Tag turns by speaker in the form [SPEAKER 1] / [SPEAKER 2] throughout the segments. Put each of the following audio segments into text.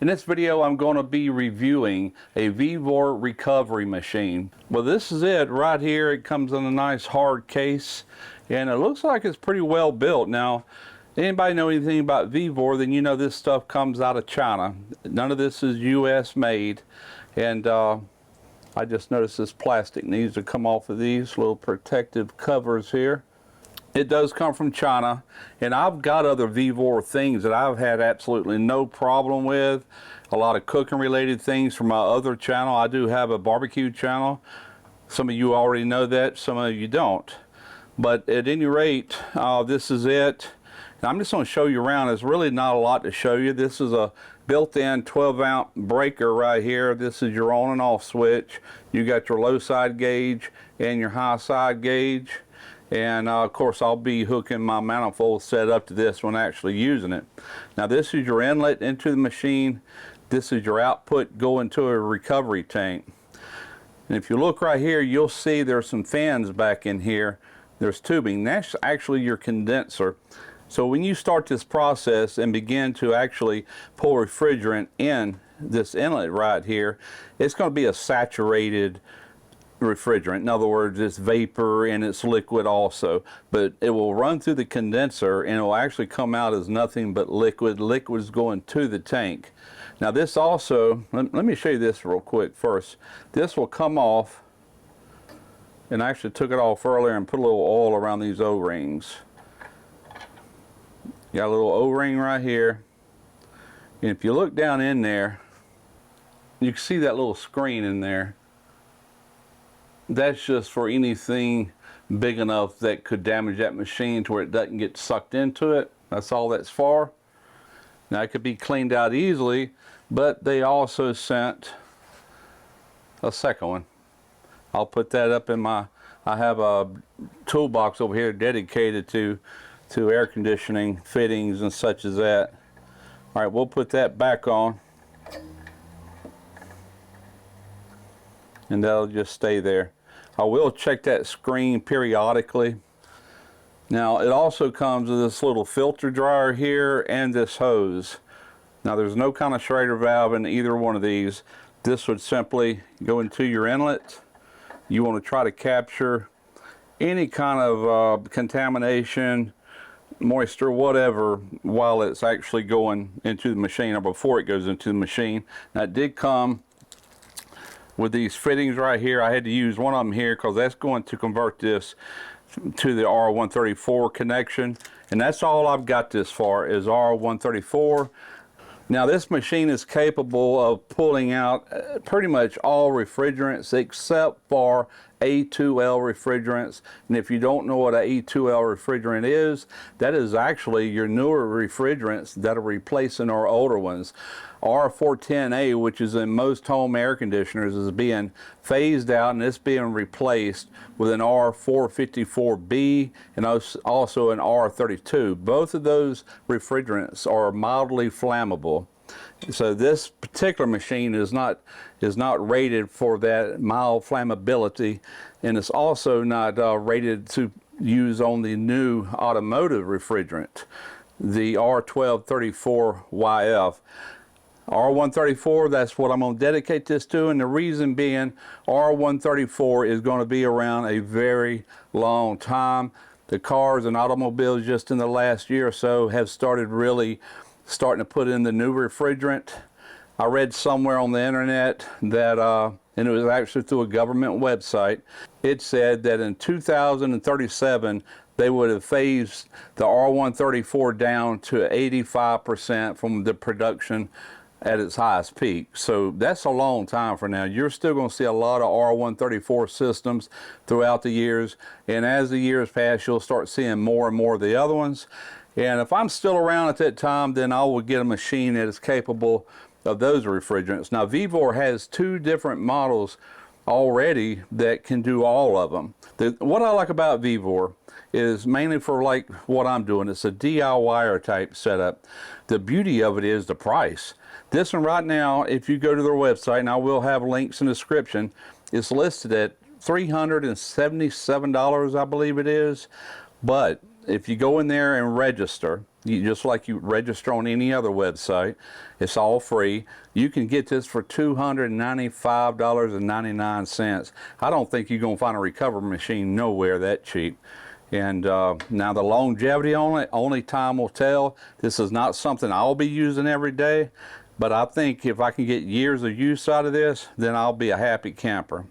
[SPEAKER 1] In this video, I'm going to be reviewing a Vevor recovery machine. Well, this is it right here. It comes in a nice hard case, and it looks like it's pretty well built. Now, anybody know anything about Vevor, then you know this stuff comes out of China. None of this is US made, and I just noticed this plastic needs to come off of these little protective covers here. It does come from China, and I've got other Vevor things that I've had absolutely no problem with. A lot of cooking related things from my other channel. I do have a barbecue channel. Some of you already know that, some of you don't. But at any rate, this is it. And I'm just going to show you around. There's really not a lot to show you. This is a built-in 12-amp breaker right here. This is your on and off switch. You got your low side gauge and your high side gauge. And of course, I'll be hooking my manifold set up to this when actually using it. Now, this is your inlet into the machine. This is your output going to a recovery tank. And if you look right here, you'll see there's some fans back in here. There's tubing. That's actually your condenser. So when you start this process and begin to actually pull refrigerant in this inlet right here, it's going to be a saturated refrigerant. In other words, it's vapor and it's liquid also, but it will run through the condenser and it will actually come out as nothing but liquid. Liquid's going to the tank. Now this also, let me show you this real quick first. This will come off, and I actually took it off earlier and put a little oil around these O-rings. You got a little O-ring right here, and if you look down in there, you can see that little screen in there. That's just for anything big enough that could damage that machine to where it doesn't get sucked into it. That's all that's for. Now, it could be cleaned out easily, but they also sent a second one. I'll put that up in my, I have a toolbox over here dedicated to air conditioning fittings and such as that. All right, we'll put that back on, and that'll just stay there. I will check that screen periodically. Now, it also comes with this little filter dryer here and this hose. Now, there's no kind of Schrader valve in either one of these. This would simply go into your inlet. You want to try to capture any kind of contamination, moisture, whatever, while it's actually going into the machine or before it goes into the machine. Now, it did come with these fittings right here. I had to use one of them here because that's going to convert this to the R134 connection, and that's all I've got this for is R134. Now, this machine is capable of pulling out pretty much all refrigerants except for A2L refrigerants. And if you don't know what an A2L refrigerant is, that is actually your newer refrigerants that are replacing our older ones. R410A, which is in most home air conditioners, is being phased out, and it's being replaced with an R454B and also an R32. Both of those refrigerants are mildly flammable. So this particular machine is not rated for that mild flammability, and it's also not rated to use on the new automotive refrigerant, the R1234YF. R134, that's what I'm going to dedicate this to, and the reason being R134 is going to be around a very long time. The cars and automobiles just in the last year or so have started to put in the new refrigerant. I read somewhere on the internet that, and it was actually through a government website, it said that in 2037 they would have phased the R134 down to 85% from the production at its highest peak. So that's a long time from now. You're still going to see a lot of R134 systems throughout the years, and as the years pass, you'll start seeing more and more of the other ones. And if I'm still around at that time, then I will get a machine that is capable of those refrigerants. Now, Vevor has two different models already that can do all of them. What I like about Vevor is mainly for like what I'm doing. It's a DIYer type setup. The beauty of it is the price. This one right now, if you go to their website, and I will have links in the description, it's listed at $377, I believe it is. But if you go in there and register, just like you register on any other website, it's all free. You can get this for $295.99. I don't think you're going to find a recovery machine nowhere that cheap. And now the longevity on it, only time will tell. This is not something I'll be using every day, but I think if I can get years of use out of this, then I'll be a happy camper.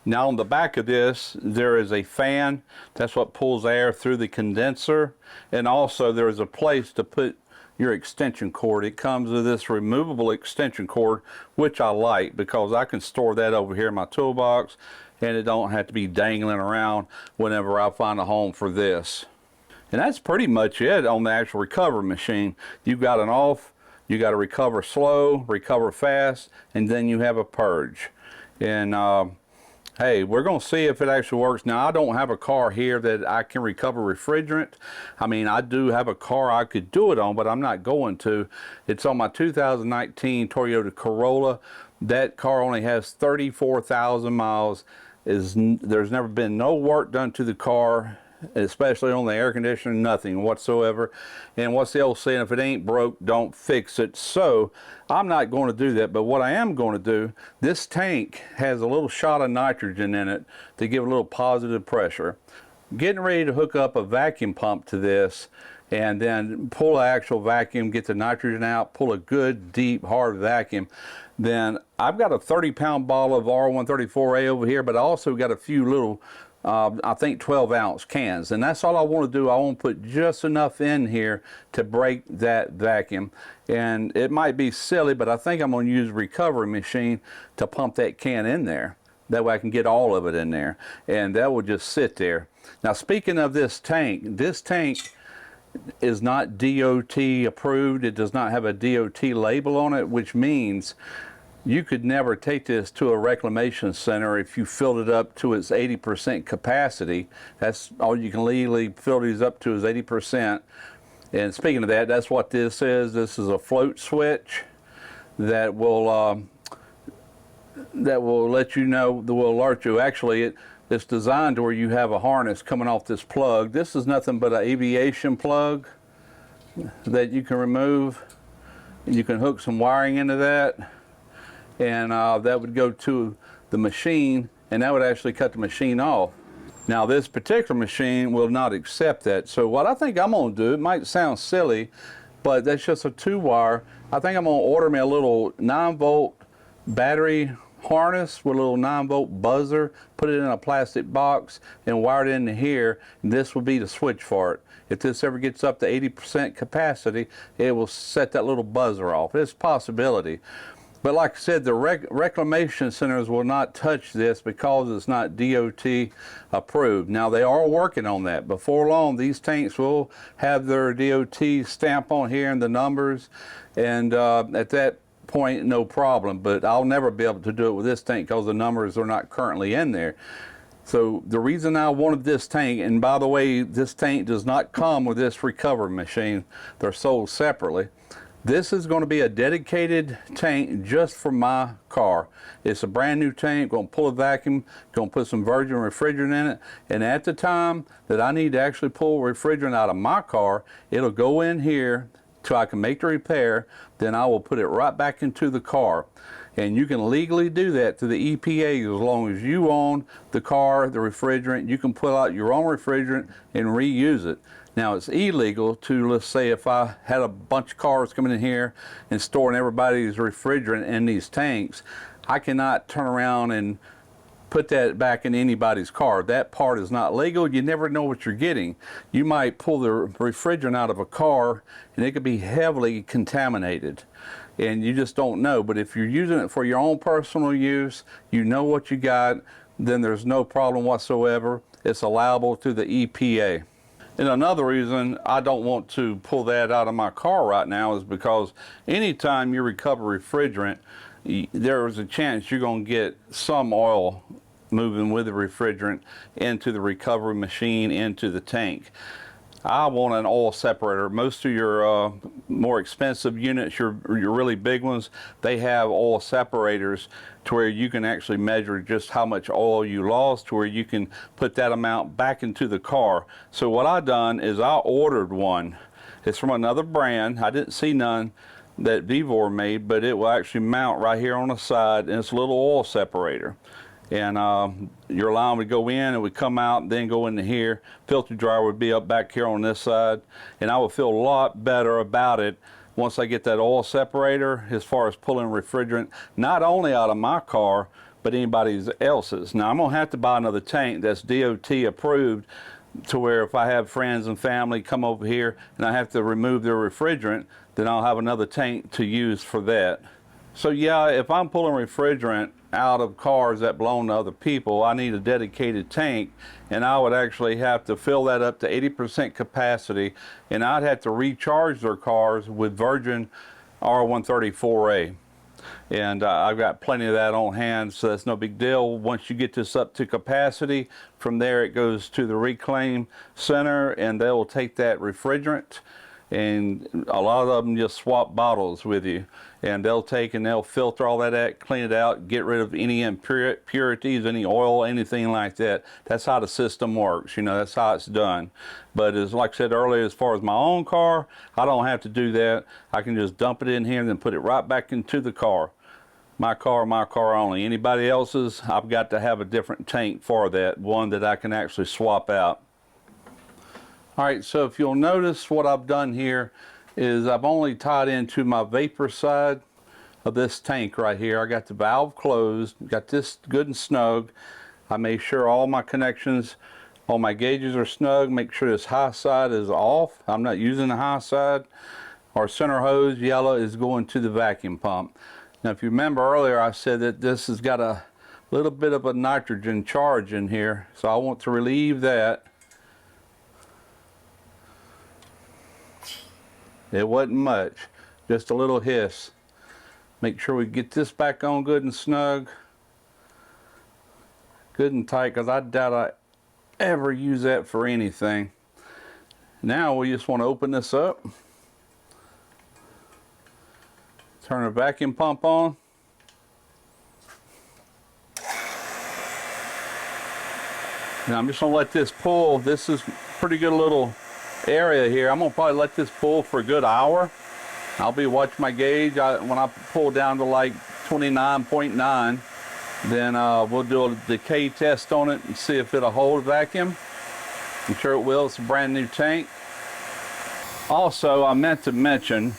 [SPEAKER 1] Now on the back of this, there is a fan. That's what pulls air through the condenser. And also there is a place to put your extension cord. It comes with this removable extension cord, which I like because I can store that over here in my toolbox and it don't have to be dangling around whenever I find a home for this. And that's pretty much it on the actual recovery machine. You've got an off, you got to recover slow, recover fast, and then you have a purge. And hey, we're going to see if it actually works. Now, I don't have a car here that I can recover refrigerant. I mean, I do have a car I could do it on, but I'm not going to. It's on my 2019 Toyota Corolla. That car only has 34,000 miles. There's never been no work done to the car, especially on the air conditioner, nothing whatsoever. And what's the old saying, if it ain't broke, don't fix it. So I'm not going to do that, but what I am going to do, this tank has a little shot of nitrogen in it to give a little positive pressure. Getting ready to hook up a vacuum pump to this and then pull an actual vacuum, get the nitrogen out, pull a good deep hard vacuum. Then I've got a 30-pound bottle of R134A over here, but I also got a few little I think 12-ounce cans, and that's all I want to do. I want to put just enough in here to break that vacuum. And it might be silly, but I think I'm going to use a recovery machine to pump that can in there. That way I can get all of it in there, and that will just sit there. Now, speaking of this tank is not DOT approved. It does not have a DOT label on it, which means you could never take this to a reclamation center if you filled it up to its 80% capacity. That's all you can legally fill these up to is 80%. And speaking of that, that's what this is. This is a float switch that will let you know, that will alert you. Actually, it's designed to where you have a harness coming off this plug. This is nothing but an aviation plug that you can remove. You can hook some wiring into that, and that would go to the machine, and that would actually cut the machine off. Now, this particular machine will not accept that. So what I think I'm going to do, it might sound silly, but that's just a 2-wire. I think I'm going to order me a little 9-volt battery harness with a little 9-volt buzzer, put it in a plastic box, and wire it into here. And this will be the switch for it. If this ever gets up to 80% capacity, it will set that little buzzer off. It's a possibility. But like I said, the reclamation centers will not touch this because it's not DOT approved. Now, they are working on that. Before long, these tanks will have their DOT stamp on here and the numbers, and at that point, no problem. But I'll never be able to do it with this tank because the numbers are not currently in there. So the reason I wanted this tank, and by the way, this tank does not come with this recovery machine. They're sold separately. This is going to be a dedicated tank just for my car. It's a brand new tank, going to pull a vacuum, going to put some virgin refrigerant in it, and at the time that I need to actually pull refrigerant out of my car, it'll go in here till I can make the repair, then I will put it right back into the car. And you can legally do that to the EPA as long as you own the car, the refrigerant. You can pull out your own refrigerant and reuse it. Now, it's illegal to, let's say, if I had a bunch of cars coming in here and storing everybody's refrigerant in these tanks, I cannot turn around and put that back in anybody's car. That part is not legal. You never know what you're getting. You might pull the refrigerant out of a car and it could be heavily contaminated, and you just don't know. But if you're using it for your own personal use, you know what you got, then there's no problem whatsoever. It's allowable to the EPA. And another reason I don't want to pull that out of my car right now is because anytime you recover refrigerant, there is a chance you're going to get some oil moving with the refrigerant into the recovery machine, into the tank. I want an oil separator. Most of your more expensive units, your really big ones, they have oil separators to where you can actually measure just how much oil you lost, to where you can put that amount back into the car. So what I done is I ordered one. It's from another brand. I didn't see none that Vevor made, but it will actually mount right here on the side, and it's a little oil separator. And your line would go in, it would come out, and then go into here. Filter dryer would be up back here on this side, and I would feel a lot better about it once I get that oil separator as far as pulling refrigerant, not only out of my car, but anybody else's. Now I'm gonna have to buy another tank that's DOT approved, to where if I have friends and family come over here and I have to remove their refrigerant, then I'll have another tank to use for that. So yeah, if I'm pulling refrigerant out of cars that belong to other people, I need a dedicated tank, and I would actually have to fill that up to 80% capacity, and I'd have to recharge their cars with virgin R134A. And I've got plenty of that on hand, so that's no big deal. Once you get this up to capacity, from there it goes to the reclaim center, and they'll take that refrigerant, and a lot of them just swap bottles with you, and they'll take and they'll filter all that out, clean it out, get rid of any impurities, any oil, anything like that. That's how the system works, you know, that's how it's done. But as like I said earlier, as far as my own car, I don't have to do that. I can just dump it in here and then put it right back into the car. My car only. Anybody else's, I've got to have a different tank for that, one that I can actually swap out. All right, so if you'll notice, what I've done here is I've only tied into my vapor side of this tank right here. I got the valve closed, got this good and snug. I made sure all my connections, all my gauges are snug. Make sure this high side is off. I'm not using the high side. Our center hose, yellow, is going to the vacuum pump. Now, if you remember earlier, I said that this has got a little bit of a nitrogen charge in here, so I want to relieve that. It wasn't much, just a little hiss. Make sure we get this back on good and snug, good and tight, because I doubt I ever use that for anything. Now we just want to open this up, turn the vacuum pump on. Now I'm just going to let this pull. This is pretty good little area here. I'm gonna probably let this pull for a good hour. I'll be watching my gauge. When I pull down to like 29.9, then we'll do a decay test on it and see if it'll hold vacuum. I'm sure it will. It's a brand new tank. Also, I meant to mention,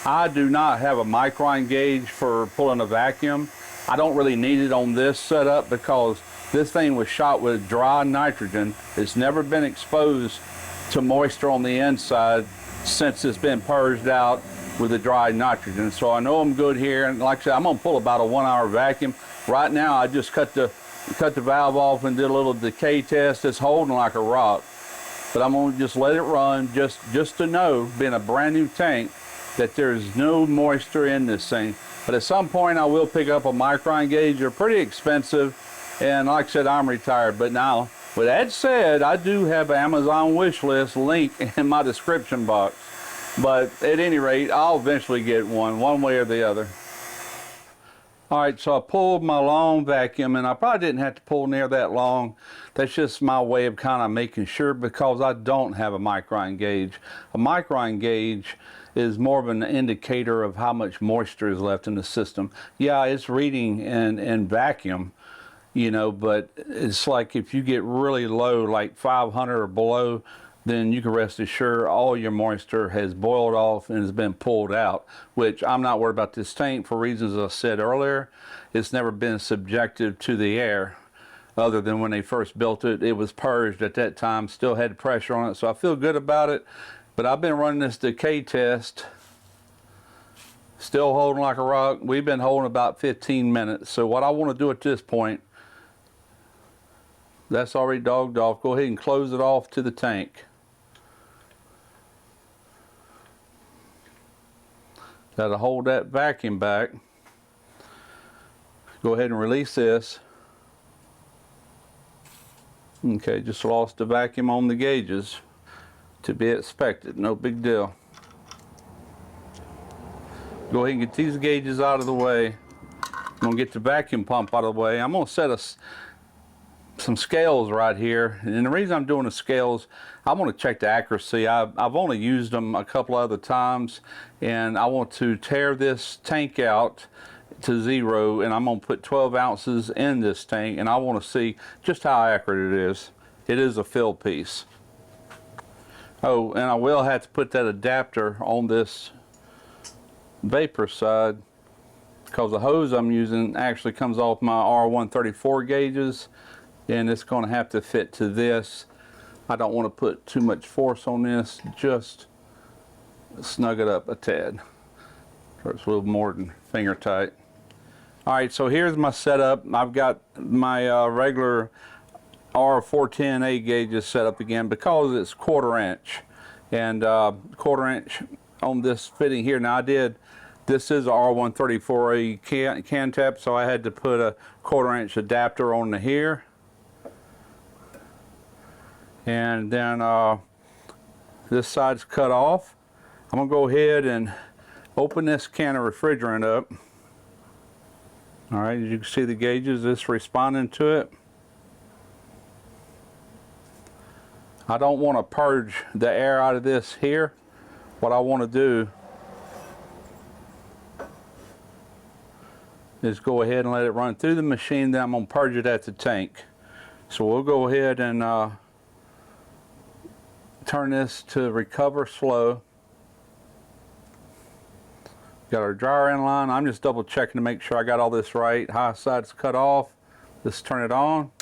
[SPEAKER 1] I do not have a micron gauge for pulling a vacuum. I don't really need it on this setup because this thing was shot with dry nitrogen. It's never been exposed to moisture on the inside since it's been purged out with the dry nitrogen. So I know I'm good here, and like I said, I'm gonna pull about a 1 hour vacuum. Right now I just cut the valve off and did a little decay test. It's holding like a rock, but I'm gonna just let it run just to know, being a brand new tank, that there's no moisture in this thing. But at some point I will pick up a micron gauge. They're pretty expensive, and like I said, I'm retired. But now, with that said, I do have an Amazon wish list link in my description box. But at any rate, I'll eventually get one way or the other. All right, so I pulled my long vacuum, and I probably didn't have to pull near that long. That's just my way of kind of making sure, because I don't have a micron gauge. A micron gauge is more of an indicator of how much moisture is left in the system. Yeah, it's reading in vacuum, you know, but it's like if you get really low, like 500 or below, then you can rest assured all your moisture has boiled off and has been pulled out, which I'm not worried about this tank for reasons I said earlier. It's never been subjected to the air, other than when they first built it. It was purged at that time, still had pressure on it, so I feel good about it. But I've been running this decay test, still holding like a rock. We've been holding about 15 minutes. So what I want to do at this point, that's already dogged off. Go ahead and close it off to the tank. That'll hold that vacuum back. Go ahead and release this. Okay, just lost the vacuum on the gauges. To be expected, no big deal. Go ahead and get these gauges out of the way. I'm gonna get the vacuum pump out of the way. I'm gonna set some scales right here. And the reason I'm doing the scales, I want to check the accuracy. I've only used them a couple other times, and I want to tear this tank out to 0, and I'm gonna put 12 ounces in this tank, and I want to see just how accurate it is. It is a fill piece. Oh, and I will have to put that adapter on this vapor side because the hose I'm using actually comes off my R134 gauges, and it's going to have to fit to this. I don't want to put too much force on this, just snug it up a tad. So it's a little more than finger tight. All right, so here's my setup. I've got my regular R410A gauges set up again because it's 1/4 inch, and 1/4 inch on this fitting here. Now this is a R134A can tap, so I had to put a 1/4 inch adapter on the here. And then this side's cut off. I'm gonna go ahead and open this can of refrigerant up. All right, as you can see the gauges, it's responding to it. I don't want to purge the air out of this here. What I want to do is go ahead and let it run through the machine, then I'm going to purge it at the tank. So we'll go ahead and turn this to recover slow. Got our dryer in line. I'm just double checking to make sure I got all this right. High side's cut off. Let's turn it on.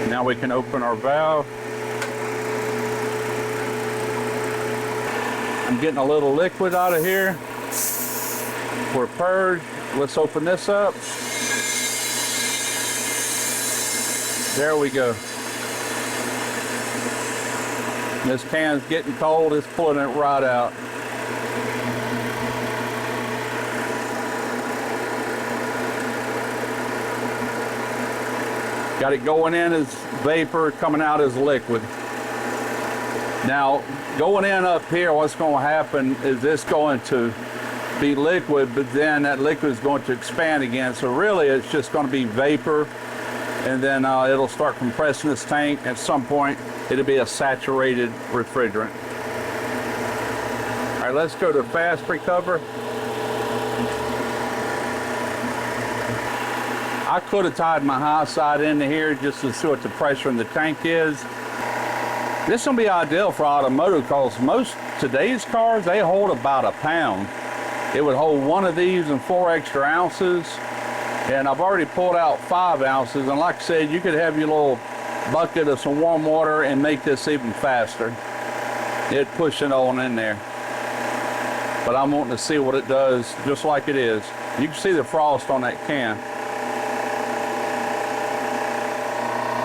[SPEAKER 1] Now we can open our valve. I'm getting a little liquid out of here. We're purged. Let's open this up. There we go. This can's getting cold. It's pulling it right out. Got it going in as vapor, coming out as liquid. Now, going in up here, what's going to happen is this going to be liquid, but then that liquid is going to expand again. So really, it's just going to be vapor, and then it'll start compressing this tank. At some point, it'll be a saturated refrigerant. All right, let's go to fast recover. I could have tied my high side into here just to see what the pressure in the tank is. This is going to be ideal for automotive because most today's cars, they hold about a pound. It would hold one of these and 4 extra ounces. And I've already pulled out 5 ounces. And like I said, you could have your little bucket of some warm water and make this even faster. It'd push it on in there. But I'm wanting to see what it does just like it is. You can see the frost on that can.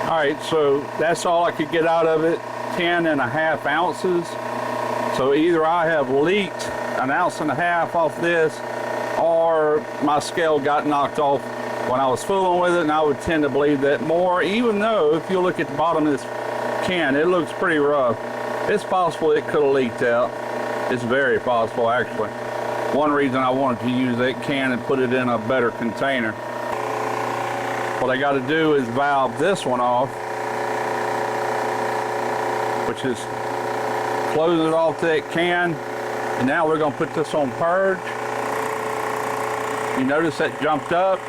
[SPEAKER 1] All right, so that's all I could get out of it, 10.5 ounces. So either I have leaked 1.5 ounces off this, or my scale got knocked off when I was fooling with it, and I would tend to believe that more, even though if you look at the bottom of this can, it looks pretty rough. It's possible it could have leaked out. It's very possible, actually. One reason I wanted to use that can and put it in a better container. What I got to do is valve this one off, which is closing it off to that can. And now we're going to put this on purge. You notice that jumped up.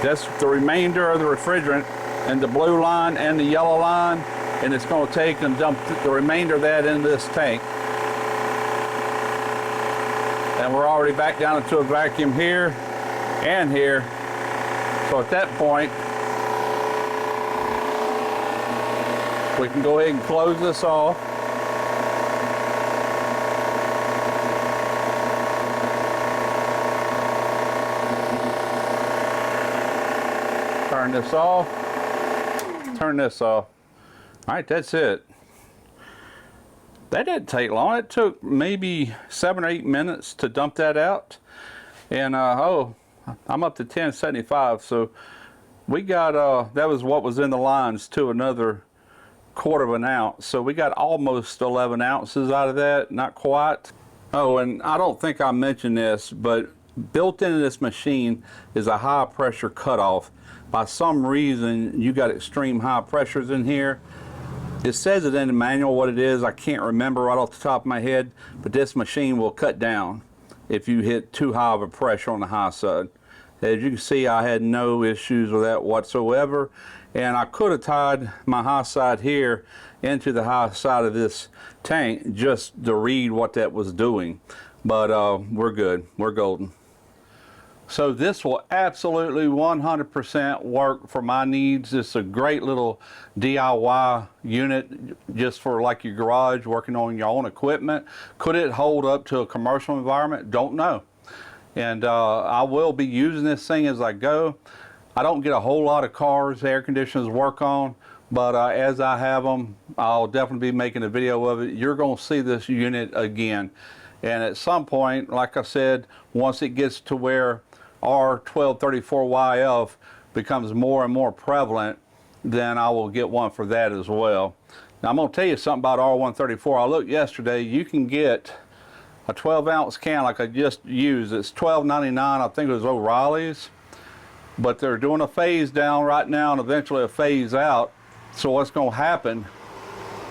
[SPEAKER 1] That's the remainder of the refrigerant in the blue line and the yellow line. And it's going to take and dump the remainder of that into this tank. And we're already back down into a vacuum here and here. So at that point, we can go ahead and close this off. Turn this off. Turn this off. All right, that's it. That didn't take long. It took maybe 7 or 8 minutes to dump that out. And oh, I'm up to 1075. So we got, that was what was in the lines to another 1/4 of an ounce. So we got almost 11 ounces out of that, not quite. Oh, and I don't think I mentioned this, but built into this machine is a high pressure cutoff. By some reason, you got extreme high pressures in here. It says it in the manual what it is. I can't remember right off the top of my head, but this machine will cut down if you hit too high of a pressure on the high side. As you can see, I had no issues with that whatsoever, and I could have tied my high side here into the high side of this tank just to read what that was doing, but we're good, we're golden. So this will absolutely 100% work for my needs. It's a great little DIY unit just for like your garage, working on your own equipment. Could it hold up to a commercial environment? Don't know. And I will be using this thing as I go. I don't get a whole lot of cars, air conditioners work on, but as I have them, I'll definitely be making a video of it. You're going to see this unit again. And at some point, like I said, once it gets to where R1234YF becomes more and more prevalent, then I will get one for that as well. Now I'm going to tell you something about R134. I looked yesterday, you can get a 12-ounce can like I just used. It's $12.99, I think it was O'Reilly's, but they're doing a phase down right now and eventually a phase out. So what's going to happen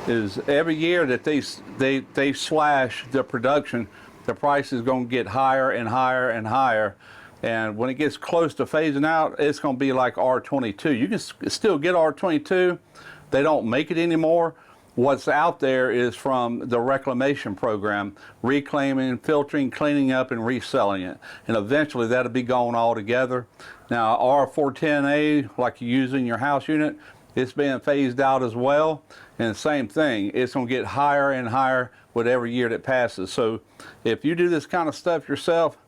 [SPEAKER 1] is every year that they slash the production, the price is going to get higher and higher and higher. And when it gets close to phasing out, it's going to be like R22. You can still get R22. They don't make it anymore. What's out there is from the reclamation program, reclaiming, filtering, cleaning up, and reselling it. And eventually that'll be gone altogether. Now R410A, like you use in your house unit, it's being phased out as well. And same thing, it's going to get higher and higher with every year that passes. So if you do this kind of stuff yourself,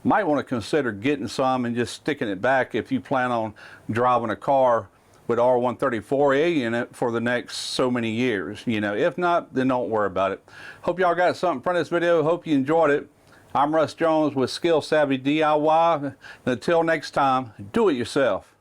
[SPEAKER 1] might want to consider getting some and just sticking it back if you plan on driving a car with R134A in it for the next so many years. You know, if not, then don't worry about it. Hope y'all got something from this video. Hope you enjoyed it. I'm Russ Jones with Skill Savvy DIY. And until next time, do it yourself.